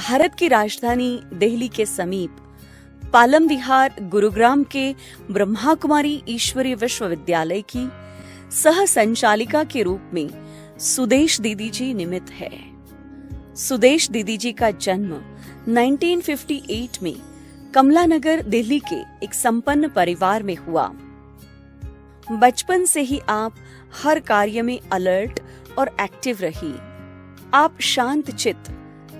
भारत की राजधानी दिल्ली के समीप पालम विहार गुरुग्राम के ब्रह्मा कुमारी ईश्वरीय विश्वविद्यालय की सह संचालिका के रूप में सुदेश दीदी जी निमित्त है। सुदेश दीदी जी का जन्म 1958 में कमला नगर दिल्ली के एक संपन्न परिवार में हुआ। बचपन से ही आप हर कार्य में अलर्ट और एक्टिव रही। आप शांत चित्त,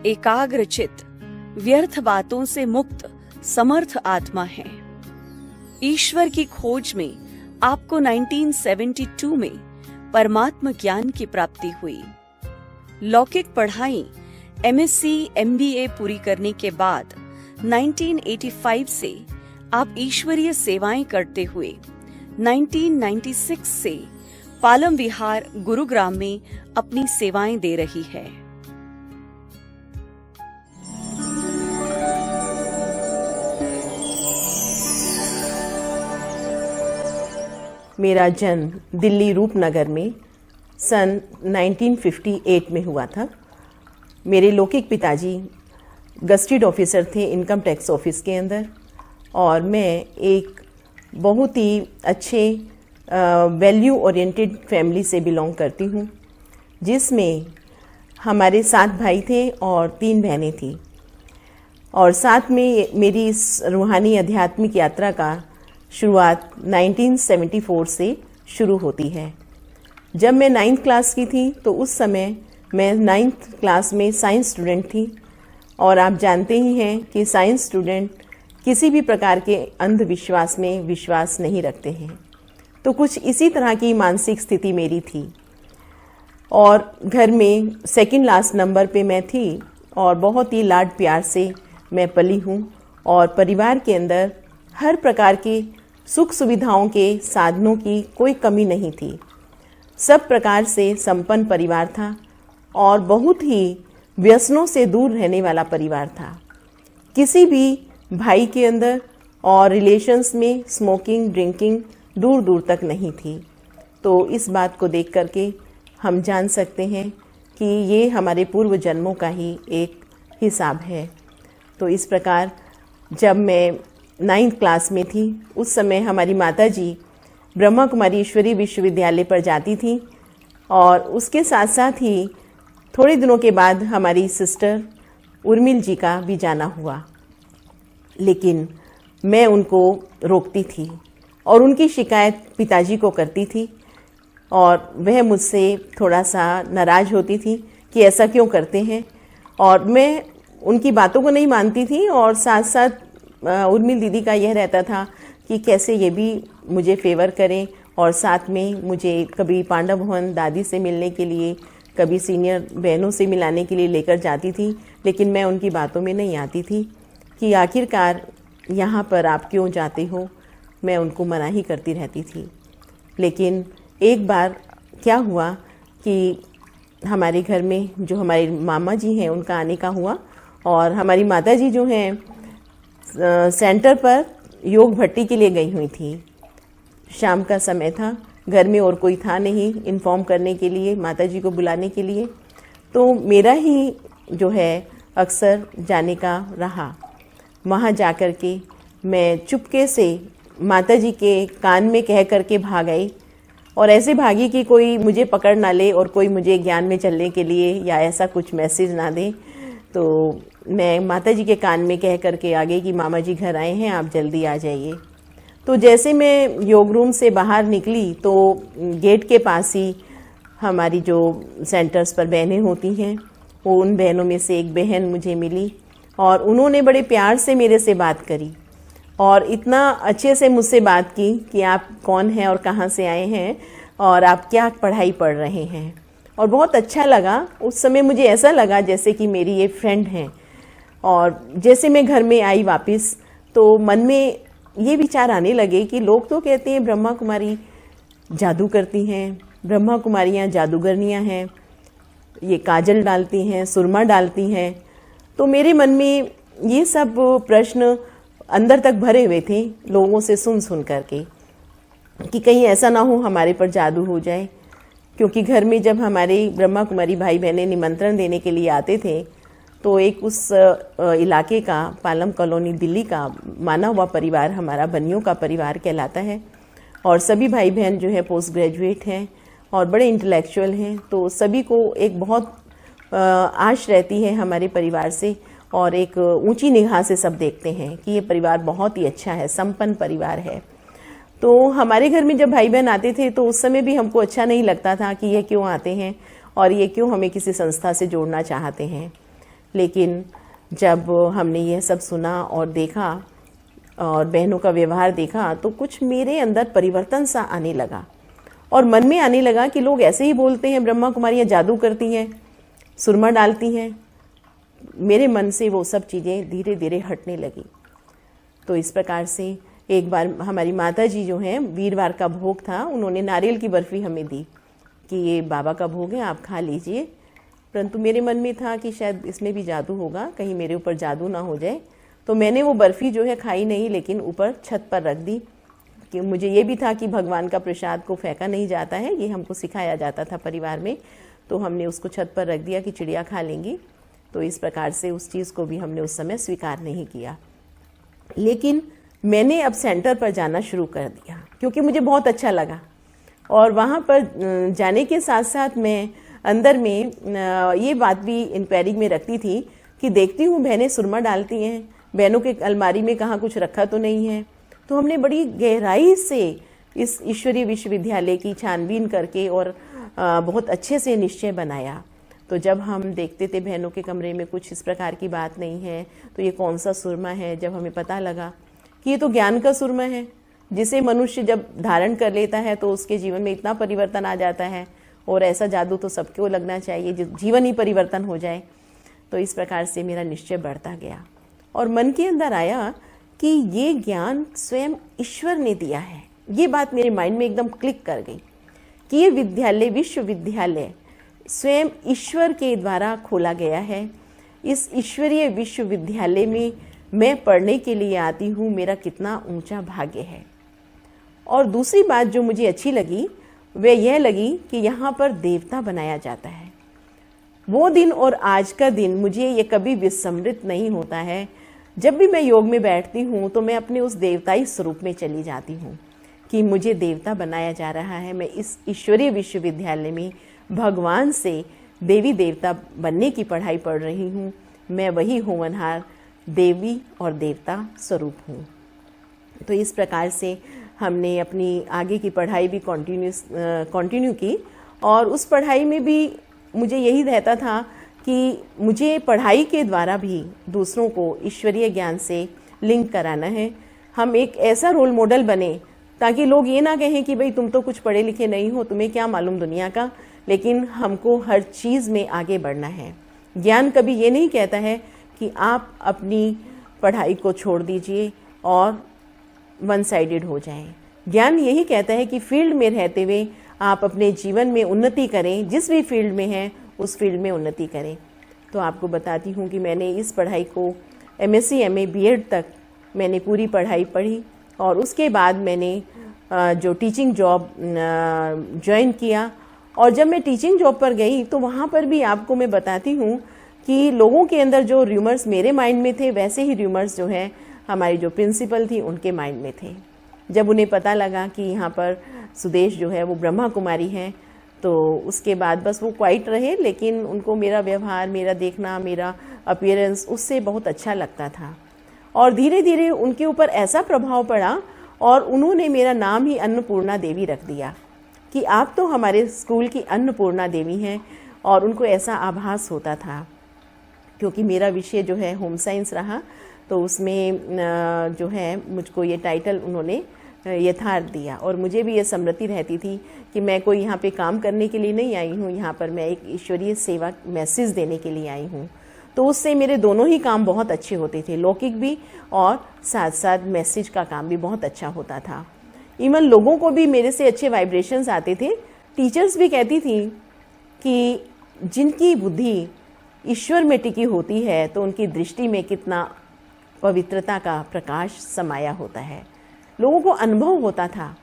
एकाग्र चित्त, व्यर्थ बातों से मुक्त समर्थ आत्मा है। ईश्वर की खोज में आपको 1972 में परमात्म ज्ञान की प्राप्ति हुई। लौकिक पढ़ाई MSc MBA पूरी करने के बाद 1985 से आप ईश्वरीय सेवाएं करते हुए 1996 से पालम विहार गुरुग्राम में अपनी सेवाएं दे रही है। मेरा जन्म दिल्ली रूपनगर में सन 1958 में हुआ था। मेरे लौकिक पिताजी गस्टेड ऑफिसर थे इनकम टैक्स ऑफिस के अंदर, और मैं एक बहुत ही अच्छे वैल्यू ओरिएंटेड फैमिली से बिलोंग करती हूँ, जिसमें हमारे 7 भाई थे और 3 बहनें थीं। और साथ में मेरी इस रूहानी आध्यात्मिक यात्रा का शुरुआत 1974 से शुरू होती है। जब मैं 9th क्लास की थी तो उस समय मैं 9th क्लास में साइंस स्टूडेंट थी, और आप जानते ही हैं कि साइंस स्टूडेंट किसी भी प्रकार के अंधविश्वास में विश्वास नहीं रखते हैं। तो कुछ इसी तरह की मानसिक स्थिति मेरी थी, और घर में सेकंड लास्ट नंबर पे मैं थी, और बहुत ही लाड प्यार से मैं पली हूँ, और परिवार के अंदर हर प्रकार के सुख सुविधाओं के साधनों की कोई कमी नहीं थी। सब प्रकार से संपन्न परिवार था, और बहुत ही व्यसनों से दूर रहने वाला परिवार था। किसी भी भाई के अंदर और रिलेशंस में स्मोकिंग ड्रिंकिंग दूर दूर तक नहीं थी। तो इस बात को देख करके हम जान सकते हैं कि ये हमारे पूर्व जन्मों का ही एक हिसाब है। तो इस प्रकार जब मैं 9th क्लास में थी, उस समय हमारी माताजी ब्रह्मा कुमारी ईश्वरीय विश्वविद्यालय पर जाती थी, और उसके साथ साथ ही थोड़े दिनों के बाद हमारी सिस्टर उर्मिल जी का भी जाना हुआ। लेकिन मैं उनको रोकती थी और उनकी शिकायत पिताजी को करती थी, और वह मुझसे थोड़ा सा नाराज़ होती थी कि ऐसा क्यों करते हैं। और मैं उनकी बातों को नहीं मानती थी, और साथ साथ उर्मिल दीदी का यह रहता था कि कैसे ये भी मुझे फेवर करें, और साथ में मुझे कभी पांडव भवन दादी से मिलने के लिए, कभी सीनियर बहनों से मिलाने के लिए लेकर जाती थी। लेकिन मैं उनकी बातों में नहीं आती थी कि आखिरकार यहाँ पर आप क्यों जाते हो। मैं उनको मना ही करती रहती थी। लेकिन एक बार क्या हुआ कि हमारे घर में जो हमारे मामा जी हैं उनका आने का हुआ, और हमारी माता जी जो हैं सेंटर पर योग भट्टी के लिए गई हुई थी। शाम का समय था, घर में और कोई था नहीं इन्फॉर्म करने के लिए, माताजी को बुलाने के लिए। तो मेरा ही जो है अक्सर जाने का रहा। वहाँ जाकर के मैं चुपके से माताजी के कान में कह करके भाग आई, और ऐसे भागी कि कोई मुझे पकड़ ना ले और कोई मुझे ज्ञान में चलने के लिए या ऐसा कुछ मैसेज ना दे। तो मैं माताजी के कान में कह करके आ गई कि मामा जी घर आए हैं, आप जल्दी आ जाइए। तो जैसे मैं योग रूम से बाहर निकली तो गेट के पास ही हमारी जो सेंटर्स पर बहनें होती हैं, वो उन बहनों में से एक बहन मुझे मिली, और उन्होंने बड़े प्यार से मेरे से बात करी, और इतना अच्छे से मुझसे बात की कि आप कौन हैं और कहाँ से आए हैं और आप क्या पढ़ाई पढ़ रहे हैं। और बहुत अच्छा लगा। उस समय मुझे ऐसा लगा जैसे कि मेरी ये फ्रेंड हैं। और जैसे मैं घर में आई वापस, तो मन में ये विचार आने लगे कि लोग तो कहते हैं ब्रह्मा कुमारी जादू करती हैं, ब्रह्मा कुमारियाँ जादूगरनियाँ हैं, ये काजल डालती हैं, सुरमा डालती हैं। तो मेरे मन में ये सब प्रश्न अंदर तक भरे हुए थे लोगों से सुन सुन करके, कि कहीं ऐसा ना हो हमारे पर जादू हो जाए। क्योंकि घर में जब हमारे ब्रह्मा कुमारी भाई बहनें निमंत्रण देने के लिए आते थे तो एक उस इलाके का, पालम कॉलोनी दिल्ली का माना हुआ परिवार हमारा बनियों का परिवार कहलाता है। और सभी भाई बहन जो है पोस्ट ग्रेजुएट हैं और बड़े इंटेलेक्चुअल हैं। तो सभी को एक बहुत आश रहती है हमारे परिवार से, और एक ऊंची निगाह से सब देखते हैं कि ये परिवार बहुत ही अच्छा है, संपन्न परिवार है। तो हमारे घर में जब भाई बहन आते थे तो उस समय भी हमको अच्छा नहीं लगता था कि ये क्यों आते हैं और ये क्यों हमें किसी संस्था से जोड़ना चाहते हैं। लेकिन जब हमने यह सब सुना और देखा और बहनों का व्यवहार देखा तो कुछ मेरे अंदर परिवर्तन सा आने लगा, और मन में आने लगा कि लोग ऐसे ही बोलते हैं, ब्रह्मा कुमारियाँ जादू करती हैं, सुरमा डालती हैं। मेरे मन से वो सब चीज़ें धीरे धीरे हटने लगी। तो इस प्रकार से एक बार हमारी माता जी जो हैं, वीरवार का भोग था, उन्होंने नारियल की बर्फ़ी हमें दी कि ये बाबा का भोग है, आप खा लीजिए। परंतु मेरे मन में था कि शायद इसमें भी जादू होगा, कहीं मेरे ऊपर जादू ना हो जाए। तो मैंने वो बर्फ़ी जो है खाई नहीं, लेकिन ऊपर छत पर रख दी। कि मुझे ये भी था कि भगवान का प्रसाद को फेंका नहीं जाता है, ये हमको सिखाया जाता था परिवार में। तो हमने उसको छत पर रख दिया कि चिड़िया खा लेंगी। तो इस प्रकार से उस चीज़ को भी हमने उस समय स्वीकार नहीं किया। लेकिन मैंने अब सेंटर पर जाना शुरू कर दिया क्योंकि मुझे बहुत अच्छा लगा। और वहाँ पर जाने के साथ साथ मैं अंदर में ये बात भी इंक्वायरी में रखती थी कि देखती हूँ बहनें सुरमा डालती हैं, बहनों के अलमारी में कहाँ कुछ रखा तो नहीं है। तो हमने बड़ी गहराई से इस ईश्वरीय विश्वविद्यालय की छानबीन करके और बहुत अच्छे से निश्चय बनाया। तो जब हम देखते थे बहनों के कमरे में कुछ इस प्रकार की बात नहीं है, तो ये कौन सा सुरमा है, जब हमें पता लगा कि ये तो ज्ञान का सुरमा है, जिसे मनुष्य जब धारण कर लेता है तो उसके जीवन में इतना परिवर्तन आ जाता है। और ऐसा जादू तो सबको लगना चाहिए, जीवन ही परिवर्तन हो जाए। तो इस प्रकार से मेरा निश्चय बढ़ता गया और मन के अंदर आया कि ये ज्ञान स्वयं ईश्वर ने दिया है। ये बात मेरे माइंड में एकदम क्लिक कर गई कि ये विद्यालय, विश्वविद्यालय स्वयं ईश्वर के द्वारा खोला गया है। इस ईश्वरीय विश्वविद्यालय में मैं पढ़ने के लिए आती हूँ, मेरा कितना ऊंचा भाग्य है। और दूसरी बात जो मुझे अच्छी लगी वह यह लगी कि यहाँ पर देवता बनाया जाता है। वो दिन और आज का दिन मुझे ये कभी विस्मृत नहीं होता है। जब भी मैं योग में बैठती हूँ तो मैं अपने उस देवताई स्वरूप में चली जाती हूँ कि मुझे देवता बनाया जा रहा है। मैं इस ईश्वरीय विश्वविद्यालय में भगवान से देवी देवता बनने की पढ़ाई पढ़ रही हूँ। मैं वही होनहार देवी और देवता स्वरूप हूँ। तो इस प्रकार से हमने अपनी आगे की पढ़ाई भी कंटिन्यू की। और उस पढ़ाई में भी मुझे यही रहता था कि मुझे पढ़ाई के द्वारा भी दूसरों को ईश्वरीय ज्ञान से लिंक कराना है। हम एक ऐसा रोल मॉडल बने ताकि लोग ये ना कहें कि भाई तुम तो कुछ पढ़े लिखे नहीं हो, तुम्हें क्या मालूम दुनिया का। लेकिन हमको हर चीज़ में आगे बढ़ना है। ज्ञान कभी ये नहीं कहता है कि आप अपनी पढ़ाई को छोड़ दीजिए और वन साइडेड हो जाएं। ज्ञान यही कहता है कि फील्ड में रहते हुए आप अपने जीवन में उन्नति करें, जिस भी फील्ड में हैं उस फील्ड में उन्नति करें। तो आपको बताती हूँ कि मैंने इस पढ़ाई को MSc MA BEd तक मैंने पूरी पढ़ाई पढ़ी। और उसके बाद मैंने जो टीचिंग जॉब ज्वाइन किया। और जब मैं टीचिंग जॉब पर गई तो वहाँ पर भी आपको मैं बताती हूँ कि लोगों के अंदर जो र्यूमर्स मेरे माइंड में थे, वैसे ही र्यूमर्स जो है हमारी जो प्रिंसिपल थी उनके माइंड में थे। जब उन्हें पता लगा कि यहाँ पर सुदेश जो है वो ब्रह्मा कुमारी हैं, तो उसके बाद बस वो क्वाइट रहे। लेकिन उनको मेरा व्यवहार, मेरा देखना, मेरा अपीयरेंस उससे बहुत अच्छा लगता था। और धीरे धीरे उनके ऊपर ऐसा प्रभाव पड़ा और उन्होंने मेरा नाम ही अन्नपूर्णा देवी रख दिया कि आप तो हमारे स्कूल की अन्नपूर्णा देवी हैं। और उनको ऐसा आभास होता था क्योंकि मेरा विषय जो है होम साइंस रहा, तो उसमें जो है मुझको ये टाइटल उन्होंने यथार्थ दिया। और मुझे भी ये स्मृति रहती थी कि मैं कोई यहाँ पे काम करने के लिए नहीं आई हूँ, यहाँ पर मैं एक ईश्वरीय सेवा मैसेज देने के लिए आई हूँ। तो उससे मेरे दोनों ही काम बहुत अच्छे होते थे, लौकिक भी और साथ साथ मैसेज का काम भी बहुत अच्छा होता था। इवन लोगों को भी मेरे से अच्छे वाइब्रेशंस आते थे। टीचर्स भी कहती थी कि जिनकी बुद्धि ईश्वर में टिकी होती है तो उनकी दृष्टि में कितना पवित्रता का प्रकाश समाया होता है। लोगों को अनुभव होता था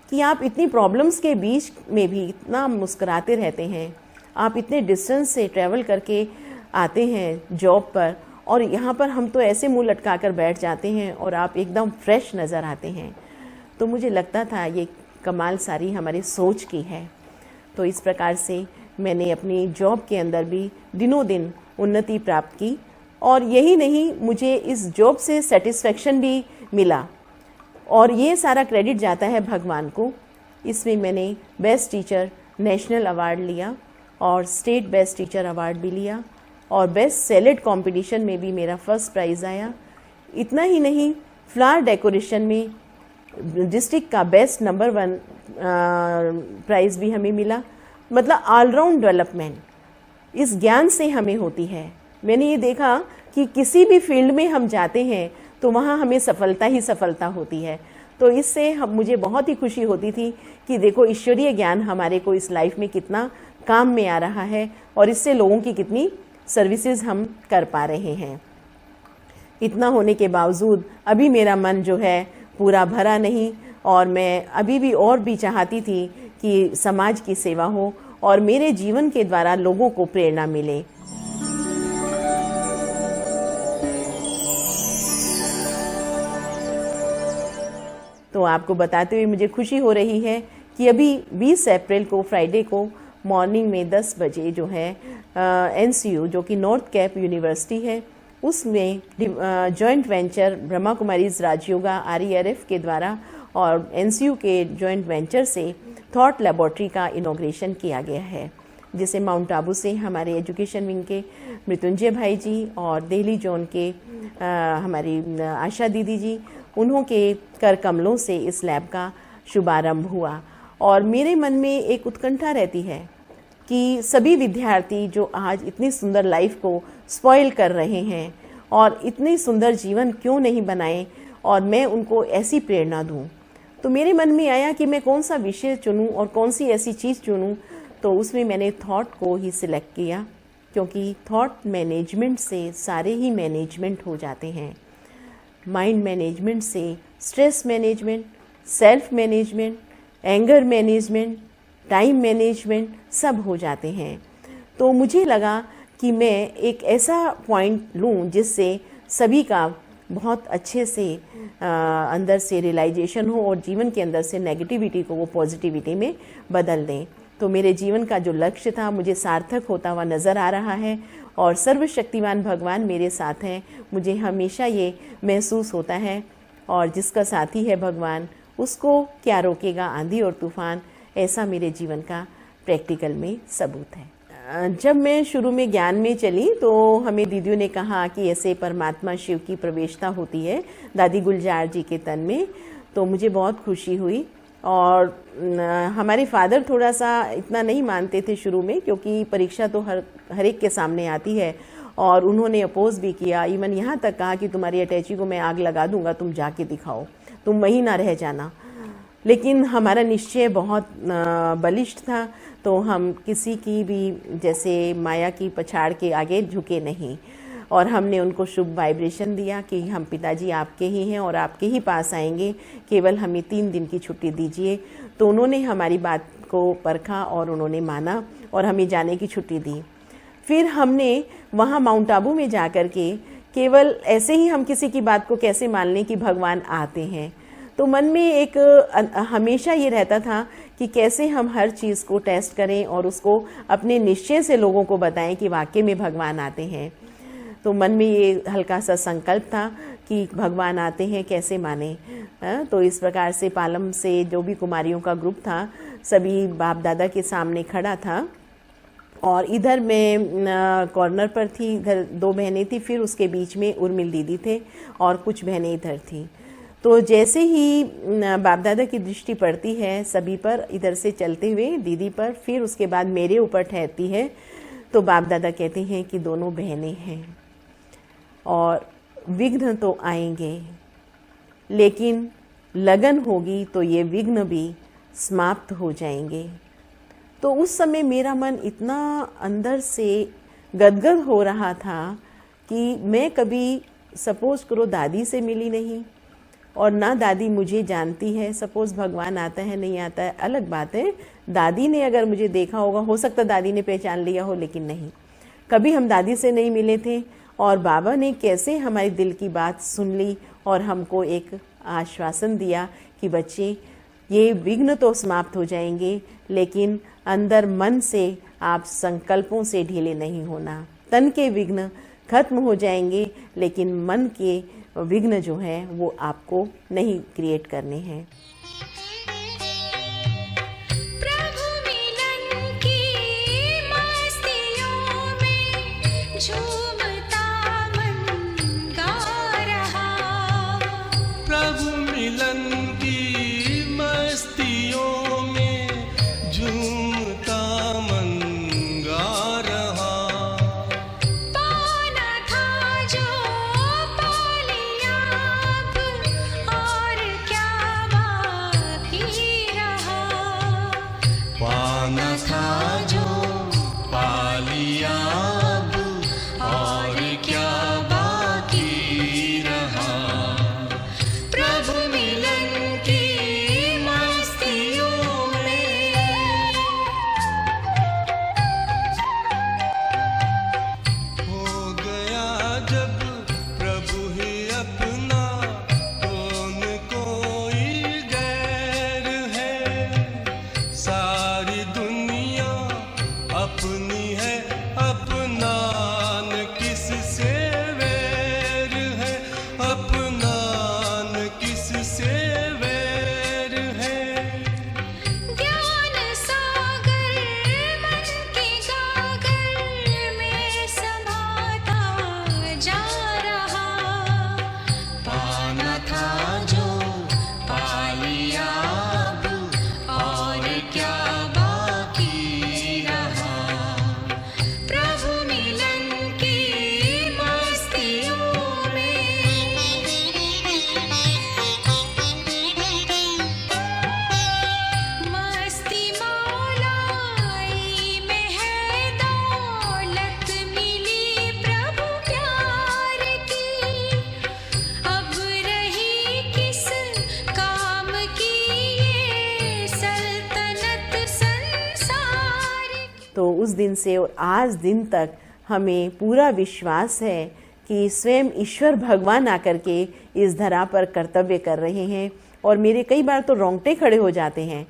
कि आप इतनी प्रॉब्लम्स के बीच में भी इतना मुस्कुराते रहते हैं, आप इतने डिस्टेंस से ट्रैवल करके आते हैं जॉब पर और यहाँ पर हम तो ऐसे मुंह लटका कर बैठ जाते हैं और आप एकदम फ्रेश नज़र आते हैं। तो मुझे लगता था ये कमाल सारी हमारी सोच की है। तो इस प्रकार से मैंने अपनी जॉब के अंदर भी दिनों दिन उन्नति प्राप्त की और यही नहीं, मुझे इस जॉब से सेटिस्फेक्शन भी मिला और ये सारा क्रेडिट जाता है भगवान को। इसमें मैंने बेस्ट टीचर नेशनल अवार्ड लिया और स्टेट बेस्ट टीचर अवार्ड भी लिया और बेस्ट सैलेड कंपटीशन में भी मेरा फर्स्ट प्राइज़ आया। इतना ही नहीं, फ्लावर डेकोरेशन में डिस्ट्रिक्ट का बेस्ट नंबर 1 प्राइज़ भी हमें मिला। मतलब ऑलराउंड डेवलपमेंट इस ज्ञान से हमें होती है। मैंने ये देखा कि किसी भी फील्ड में हम जाते हैं तो वहाँ हमें सफलता ही सफलता होती है। तो इससे मुझे बहुत ही खुशी होती थी कि देखो ईश्वरीय ज्ञान हमारे को इस लाइफ में कितना काम में आ रहा है और इससे लोगों की कितनी सर्विसेज हम कर पा रहे हैं। इतना होने के बावजूद अभी मेरा मन जो है पूरा भरा नहीं और मैं अभी भी और भी चाहती थी कि समाज की सेवा हो और मेरे जीवन के द्वारा लोगों को प्रेरणा मिले। तो आपको बताते हुए मुझे खुशी हो रही है कि अभी 20 अप्रैल को फ्राइडे को मॉर्निंग में 10 बजे जो है NCU जो कि नॉर्थ कैप यूनिवर्सिटी है उसमें joint venture Brahma Kumaris Rajyoga RERF के द्वारा और NCU के जॉइंट वेंचर से थॉट लेबोरेटरी का इनॉग्रेशन किया गया है, जिसे माउंट आबू से हमारे एजुकेशन विंग के मृत्युंजय भाई जी और दिल्ली जोन के हमारी आशा दीदी जी, उन्हों के कर कमलों से इस लैब का शुभारंभ हुआ। और मेरे मन में एक उत्कंठा रहती है कि सभी विद्यार्थी जो आज इतनी सुंदर लाइफ को स्पॉइल कर रहे हैं और इतनी सुंदर जीवन क्यों नहीं बनाएं और मैं उनको ऐसी प्रेरणा दूं। तो मेरे मन में आया कि मैं कौन सा विषय चुनूं और कौन सी ऐसी चीज़ चुनूं। तो उसमें मैंने थॉट को ही सिलेक्ट किया, क्योंकि थॉट मैनेजमेंट से सारे ही मैनेजमेंट हो जाते हैं। माइंड मैनेजमेंट से stress management, self management, anger management, time management सब हो जाते हैं। तो मुझे लगा कि मैं एक ऐसा पॉइंट लूं जिससे सभी का बहुत अच्छे से अंदर से रियलाइजेशन हो और जीवन के अंदर से नेगेटिविटी को वो पॉजिटिविटी में बदल दें। तो मेरे जीवन का जो लक्ष्य था मुझे सार्थक होता हुआ नज़र आ रहा है और सर्वशक्तिमान भगवान मेरे साथ हैं। मुझे हमेशा ये महसूस होता है और जिसका साथी है भगवान उसको क्या रोकेगा आंधी और तूफान, ऐसा मेरे जीवन का प्रैक्टिकल में सबूत है। जब मैं शुरू में ज्ञान में चली तो हमें दीदियों ने कहा कि ऐसे परमात्मा शिव की प्रवेशता होती है दादी गुलजार जी के तन में। तो मुझे बहुत खुशी हुई और हमारे फादर थोड़ा सा इतना नहीं मानते थे शुरू में, क्योंकि परीक्षा तो हर एक के सामने आती है और उन्होंने अपोज भी किया। इवन यहाँ तक कहा कि तुम्हारी अटैची को मैं आग लगा दूंगा, तुम जाके दिखाओ, तुम वहीं ना रह जाना। लेकिन हमारा निश्चय बहुत बलिष्ठ था, तो हम किसी की भी जैसे माया की पछाड़ के आगे झुके नहीं और हमने उनको शुभ वाइब्रेशन दिया कि हम पिताजी आपके ही हैं और आपके ही पास आएंगे, केवल हमें 3 दिन की छुट्टी दीजिए। तो उन्होंने हमारी बात को परखा और उन्होंने माना और हमें जाने की छुट्टी दी। फिर हमने वहाँ माउंट आबू में जा कर के केवल ऐसे ही हम किसी की बात को कैसे मान लें कि भगवान आते हैं। तो मन में एक हमेशा ये रहता था कि कैसे हम हर चीज़ को टेस्ट करें और उसको अपने निश्चय से लोगों को बताएं कि वाकई में भगवान आते हैं। तो मन में ये हल्का सा संकल्प था कि भगवान आते हैं कैसे माने। तो इस प्रकार से पालम से जो भी कुमारियों का ग्रुप था सभी बाप दादा के सामने खड़ा था और इधर मैं कॉर्नर पर थी, इधर 2 बहनें थी, फिर उसके बीच में उर्मिल दीदी थे और कुछ बहनें इधर थी। तो जैसे ही बाप दादा की दृष्टि पड़ती है सभी पर, इधर से चलते हुए दीदी पर, फिर उसके बाद मेरे ऊपर ठहरती है, तो बाप दादा कहते हैं कि दोनों बहनें हैं और विघ्न तो आएंगे, लेकिन लगन होगी तो ये विघ्न भी समाप्त हो जाएंगे। तो उस समय मेरा मन इतना अंदर से गदगद हो रहा था कि मैं कभी सपोज करो दादी से मिली नहीं और ना दादी मुझे जानती है। सपोज भगवान आता है नहीं आता है अलग बात है, दादी ने अगर मुझे देखा होगा, हो सकता दादी ने पहचान लिया हो, लेकिन नहीं, कभी हम दादी से नहीं मिले थे और बाबा ने कैसे हमारे दिल की बात सुन ली और हमको एक आश्वासन दिया कि बच्चे, ये विघ्न तो समाप्त हो जाएंगे, लेकिन अंदर मन से आप संकल्पों से ढीले नहीं होना। तन के विघ्न खत्म हो जाएंगे, लेकिन मन के विघ्न जो है वो आपको नहीं क्रिएट करने हैं। प्रभु मिलन की मस्तियों में झूमता मन गा रहा। प्रभु मिलन की मस्तियों में झूमता मन गा रहा। पाना था जो पा लिया अब, और क्या बाकी रहा। पाना था जो पा लिया अब, और क्या बाकी रहा। प्रभु मिलन की मस्तियों में। हो गया जब प्रभु ही अपना, कौन कोई गैर है। सारी दुनिया अपनी है, अपना न किससे वैर है, अपना न किससे वैर है। ज्ञान सागर मन के गागर में समाता जा रहा। पाना था जो पा लिया अब, और क्या बाकी रहा। प्रभु मिलन की मस्तियों में। मस्ती मौलाई में है दौलत मिली प्रभु प्यार की। अब रही किस काम की ये सल्तनत संसार की। तो उस दिन से और आज दिन तक हमें पूरा विश्वास है कि स्वयं ईश्वर भगवान आकर के इस धरा पर कर्तव्य कर रहे हैं। और मेरे कई बार तो रोंगटे खड़े हो जाते हैं।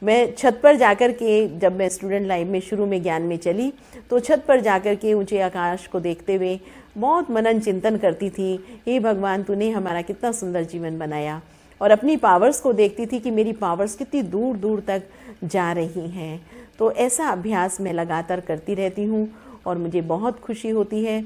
मैं छत पर जाकर के, जब मैं स्टूडेंट लाइफ में शुरू में ज्ञान में चली, तो छत पर जाकर के ऊंचे आकाश को देखते हुए बहुत मनन चिंतन करती थी, हे भगवान, तूने हमारा कितना सुंदर जीवन बनाया। और अपनी पावर्स को देखती थी कि मेरी पावर्स कितनी दूर दूर तक जा रही हैं। तो ऐसा अभ्यास मैं लगातार करती रहती हूँ और मुझे बहुत खुशी होती है।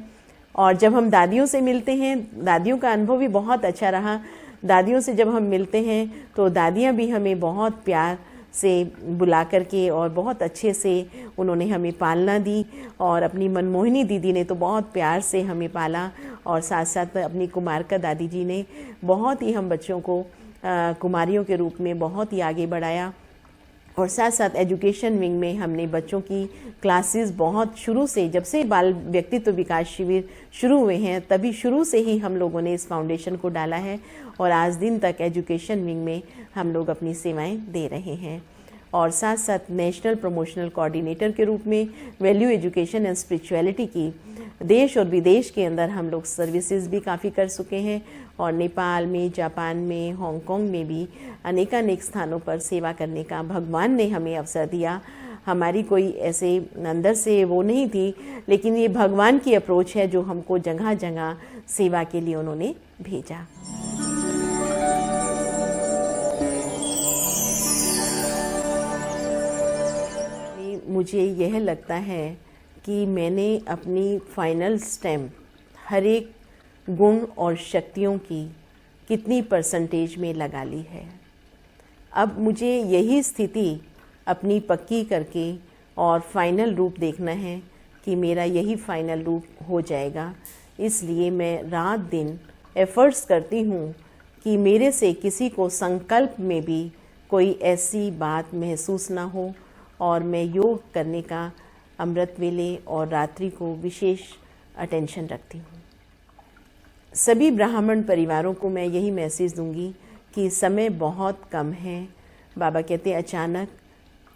और जब हम दादियों से मिलते हैं, दादियों का अनुभव भी बहुत अच्छा रहा। दादियों से जब हम मिलते हैं तो दादियाँ भी हमें बहुत प्यार से बुला करके और बहुत अच्छे से उन्होंने हमें पालना दी। और अपनी मनमोहिनी दीदी ने तो बहुत प्यार से हमें पाला, और साथ साथ अपनी कुमारका दादी जी ने बहुत ही हम बच्चों को कुमारियों के रूप में बहुत ही आगे बढ़ाया। और साथ साथ एजुकेशन विंग में हमने बच्चों की क्लासेस बहुत शुरू से, जब से बाल व्यक्तित्व विकास शिविर शुरू हुए हैं, तभी शुरू से ही हम लोगों ने इस फाउंडेशन को डाला है। और आज दिन तक एजुकेशन विंग में हम लोग अपनी सेवाएं दे रहे हैं। और साथ साथ नेशनल प्रमोशनल कोऑर्डिनेटर के रूप में वैल्यू एजुकेशन एंड स्पिरिचुअलिटी की देश और विदेश के अंदर हम लोग सर्विसेज भी काफ़ी कर चुके हैं। और नेपाल में, जापान में, हांगकांग में भी अनेकानेक स्थानों पर सेवा करने का भगवान ने हमें अवसर दिया। हमारी कोई ऐसे अंदर से वो नहीं थी, लेकिन ये भगवान की अप्रोच है जो हमको जगह जगह सेवा के लिए उन्होंने भेजा। मुझे यह लगता है कि मैंने अपनी फाइनल स्टैम्प हर एक गुण और शक्तियों की कितनी परसेंटेज में लगा ली है। अब मुझे यही स्थिति अपनी पक्की करके और फाइनल रूप देखना है कि मेरा यही फाइनल रूप हो जाएगा। इसलिए मैं रात दिन एफर्ट्स करती हूँ कि मेरे से किसी को संकल्प में भी कोई ऐसी बात महसूस ना हो। और मैं योग करने का अमृत वेले और रात्रि को विशेष अटेंशन रखती हूँ। सभी ब्राह्मण परिवारों को मैं यही मैसेज दूंगी कि समय बहुत कम है। बाबा कहते अचानक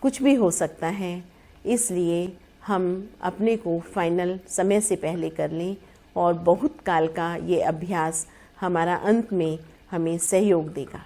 कुछ भी हो सकता है, इसलिए हम अपने को फाइनल समय से पहले कर लें और बहुत काल का ये अभ्यास हमारा अंत में हमें सहयोग देगा।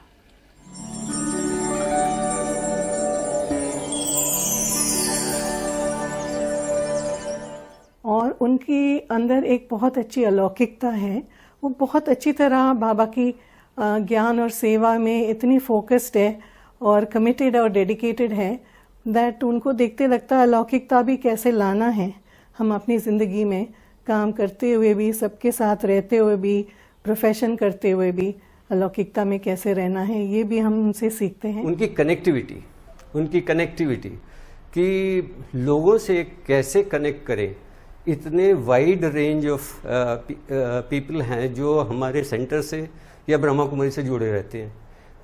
और उनकी अंदर एक बहुत अच्छी अलौकिकता है। वो बहुत अच्छी तरह बाबा की ज्ञान और सेवा में इतनी फोकस्ड है और कमिटेड और डेडिकेटेड है दैट उनको देखते लगता है अलौकिकता भी कैसे लाना है। हम अपनी ज़िंदगी में काम करते हुए भी, सबके साथ रहते हुए भी, प्रोफेशन करते हुए भी अलौकिकता में कैसे रहना है, ये भी हम उनसे सीखते हैं। उनकी कनेक्टिविटी कि लोगों से कैसे कनेक्ट करें। इतने वाइड रेंज ऑफ पीपल हैं जो हमारे सेंटर से या ब्रह्मा कुमारी से जुड़े रहते हैं।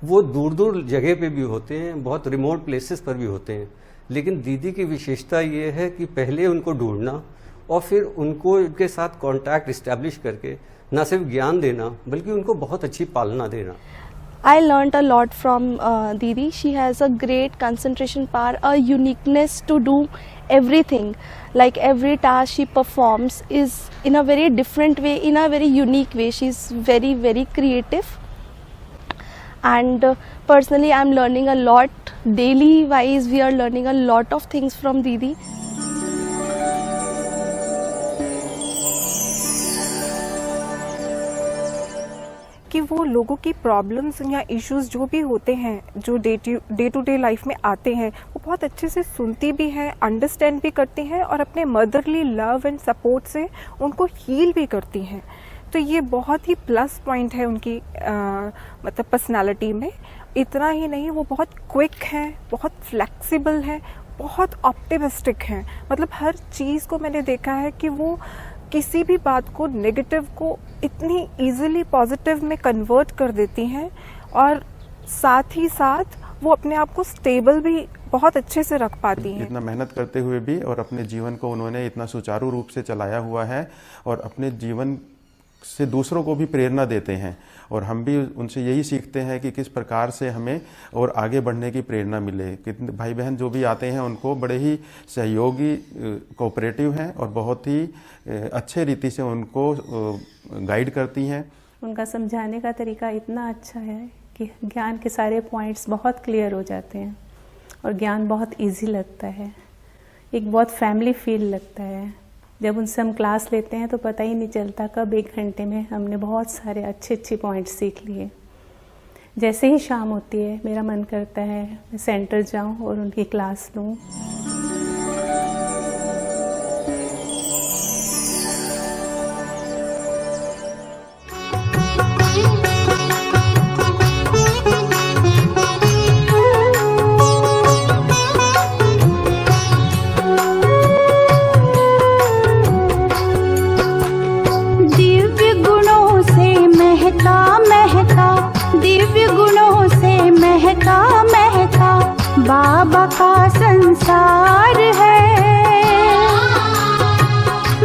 वो दूर दूर जगह पे भी होते हैं, बहुत रिमोट प्लेसेस पर भी होते हैं। लेकिन दीदी की विशेषता ये है कि पहले उनको ढूंढना और फिर उनको उनके साथ कांटेक्ट इस्टेब्लिश करके न सिर्फ ज्ञान देना बल्कि उनको बहुत अच्छी पालना देना। I learnt a lot from Didi. She has a great concentration power, a uniqueness to do everything. Like every task she performs is in a very different way, in a very unique way. She's very, very creative. And personally, I'm learning a lot. Daily wise, we are learning a lot of things from Didi. कि वो लोगों की problems या issues जो भी होते हैं, जो डे टू डे लाइफ में आते हैं, वो बहुत अच्छे से सुनती भी हैं, अंडरस्टैंड भी करती हैं और अपने मदरली लव एंड सपोर्ट से उनको हील भी करती हैं। तो ये बहुत ही प्लस पॉइंट है उनकी मतलब पर्सनालिटी में। इतना ही नहीं, वो बहुत क्विक हैं, बहुत फ्लेक्सिबल हैं, बहुत ऑप्टिमिस्टिक हैं। मतलब हर चीज़ को मैंने देखा है कि वो किसी भी बात को, नेगेटिव को इतनी इजीली पॉजिटिव में कन्वर्ट कर देती हैं और साथ ही साथ वो अपने आप को स्टेबल भी बहुत अच्छे से रख पाती हैं। इतना मेहनत करते हुए भी और अपने जीवन को उन्होंने इतना सुचारू रूप से चलाया हुआ है और अपने जीवन से दूसरों को भी प्रेरणा देते हैं। और हम भी उनसे यही सीखते हैं कि किस प्रकार से हमें और आगे बढ़ने की प्रेरणा मिले। कितने भाई बहन जो भी आते हैं उनको बड़े ही सहयोगी, कोऑपरेटिव हैं और बहुत ही अच्छे रीति से उनको गाइड करती हैं। उनका समझाने का तरीका इतना अच्छा है कि ज्ञान के सारे पॉइंट्स बहुत क्लियर हो जाते हैं और ज्ञान बहुत इजी लगता है। एक बहुत फैमिली फील लगता है। जब उनसे हम क्लास लेते हैं तो पता ही नहीं चलता कब 1 घंटे में हमने बहुत सारे अच्छे पॉइंट्स सीख लिए। जैसे ही शाम होती है मेरा मन करता है मैं सेंटर जाऊं और उनकी क्लास लूं। बाबा का संसार है,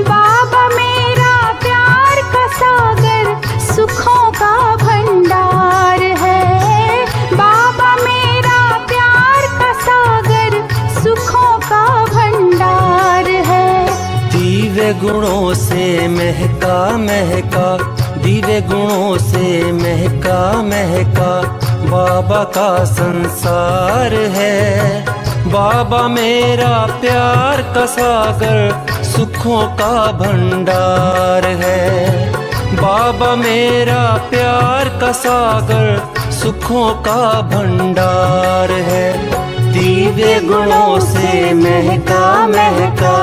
बाबा मेरा प्यार का सागर, सुखों का भंडार है। बाबा मेरा प्यार का सागर, सुखों का भंडार है। दिव्य गुणों से महका महका, दिव्य गुणों से महका महका, बाबा का संसार है। बाबा मेरा प्यार का सागर, सुखों का भंडार है। बाबा मेरा प्यार का सागर, सुखों का भंडार है। दिव्य गुणों से महका महका।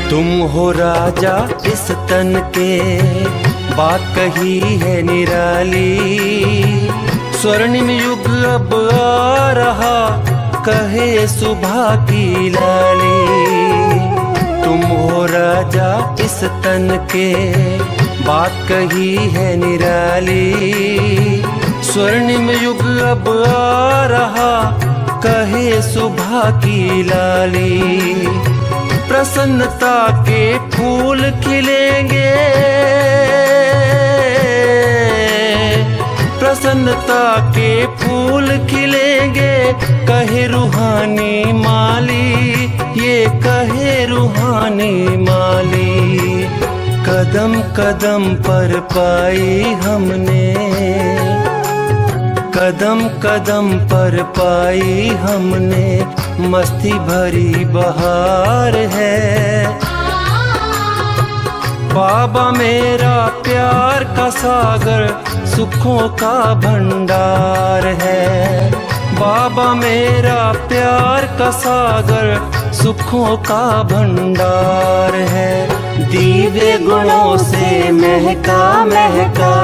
तुम हो राजा इस तन के, बात कही है निराली। स्वर्णिम युग अब आ रहा, कहे सुबह की लाली। राजा इस तन के, बात कही है निराली। स्वर्णिम युग अब आ रहा, कहे सुबह की लाली। प्रसन्नता के फूल खिलेंगे, प्रसन्नता के फूल खिलेंगे, कहे रूहानी माली, ये कहे रूहानी माली। कदम कदम पर पाई हमने, कदम कदम पर पाई हमने, मस्ती भरी बहार है। बाबा मेरा प्यार का सागर, सुखों का भंडार है। बाबा मेरा प्यार का सागर, सुखों का भंडार है। दिव्य गुणों से महका महका